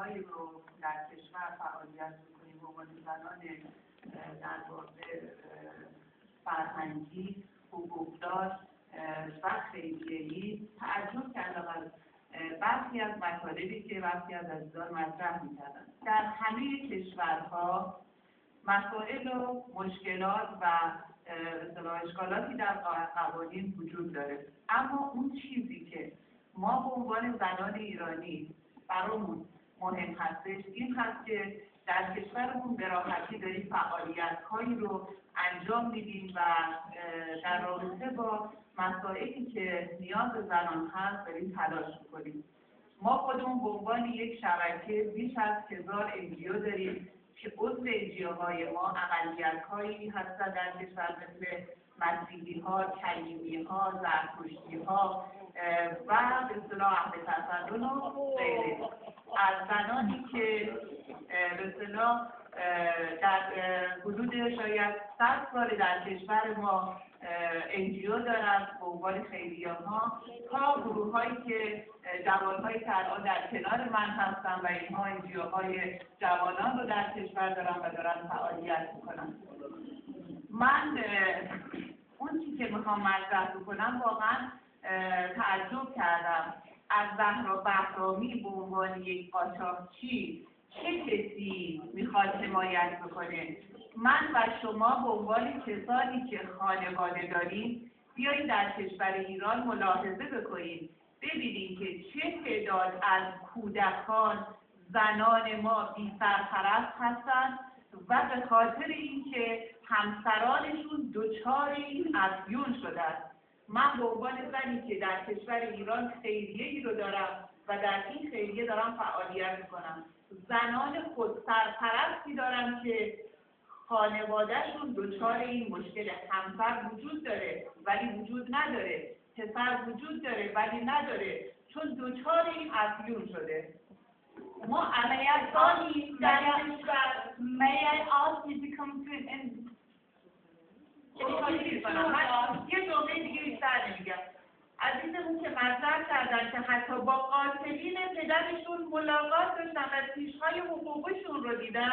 هایی رو در کشور فعالیت میکنیم به عنوان زنان در واقع فرهنگی، حقوقدار و خیریه‌ای تعجب کردم از برخی از مطالبی که برخی از عزیزان مطرح میکردن. در همه کشورها مسائل و مشکلات و اشکالاتی در قوانین وجود داره، اما اون چیزی که ما به عنوان زنان ایرانی برامون مهم هستش این هست که در کشورمون به راحتی داریم فعالیت‌هایی رو انجام میدیم و در رابطه با مسائلی که نیاز زنان هست داریم تلاش میکنیم. ما خودمون به عنوان یک شبکه بیش از 1000 NGO داریم که عضو NGOهای ما اقلیت‌هایی هستن در کشور مثل مسیحی‌ها، کلیمی‌ها، زرتشتی‌ها و به اصطلاح اهل تسنن و غیره. از زنانی که به اصطلاح در حدود شاید 100 سال در کشور ما NGO دارن به عنوان خیریه‌ها تا گروه‌هایی که جوان‌هایی که الان در کنار من هستن و اینها NGOهای جوانان رو در کشور دارن و دارن فعالیت میکنن. من اون چیزی که میخوام مطرح بکنم واقعا تعجب کردم از زهرا بهرامی به عنوان یک قاچاقچی چه کسی میخواد حمایت بکنه. من و شما به عنوان کسانی که خانواده داریم بیایید در کشور ایران ملاحظه بکنیم، ببینیم که چه تعداد از کودکان زنان ما بی سرپرست هستند و به خاطر اینکه همسرانشون دچار این افیون شدن. من به عنوان زنی که در کشور ایران خیریه‌ای رو دارم و در این خیریه دارم فعالیت میکنم، زنان خود سرپرستی دارم که خانوادهشون دچار این مشکل همسر وجود داره ولی وجود نداره، پسر وجود داره ولی نداره، چون دچار این افیون شده. ما عملیاتانی در کشور May I ask you to come to an end? یه جمله دیگه بیشتر نمیگم. عزیزمون که مطرح کردن که حتی با قاتلین پدرشون ملاقات داشتن و پیشهای حقوقشون رو دیدن.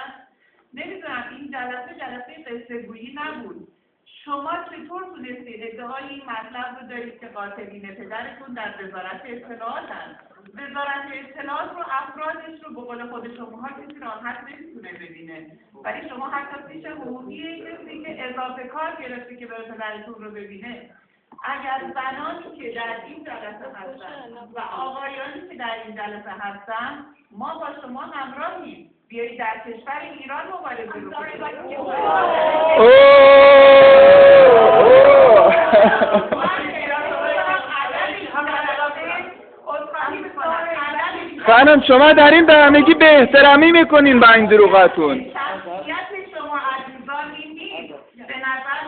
نمیدونم این جلسه قصه گویی نبود. شما چطور تونستید ادعای این مطلب رو دارید که قاتلین پدرتون در وزارت اطلاعاتن؟ وزارت اطلاعات رو افرادش رو به قول خود شماها کسی راحت نمیتونه ببینه، ولی شما حتی پیش حقوقی کسی که اضافه کار گرفته که بره پدرتون رو ببینه. اگر زنانی که در این جلسه هستن و آقایانی که در این جلسه هستن ما با شما همراهیم، بیایید در کشور ایران مبارزه بکنید. خانم شما در این برنامگی به احترامی میکنین با این دروغاتون. شخصیت شما عزیزان این نیست. به نظر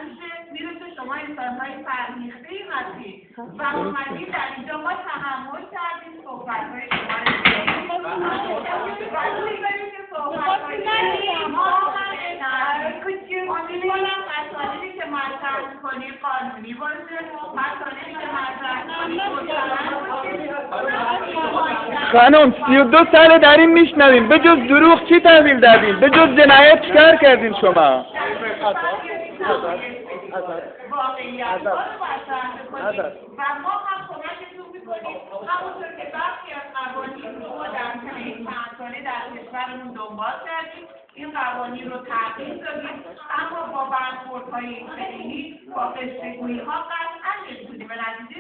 میرسه شما انسان‌های فرهیخته‌ای هستید و اومدید در اینجا ما تحمل کردیم صحبت‌های شما مسائلی که مطرح کنی قانونی باشه، مسائلی که مطرح کنی خانم 32 ساله در این میشنویم، به جز دروغ چی تحویل دادین؟ به جز جنایت چیکار کردین شما؟ واقعیت ها رو مطرح کنید و ما هم کمکتون میکنیم همونطور که برخی از قوانین رو ما در چند ساله در کشورمون دنبال کردیم، این قوانین رو تغییر دادیم، اما با برخوردهای این چنینی با قصه‌گویی‌ها قطعا نمیتونیم به نتیجه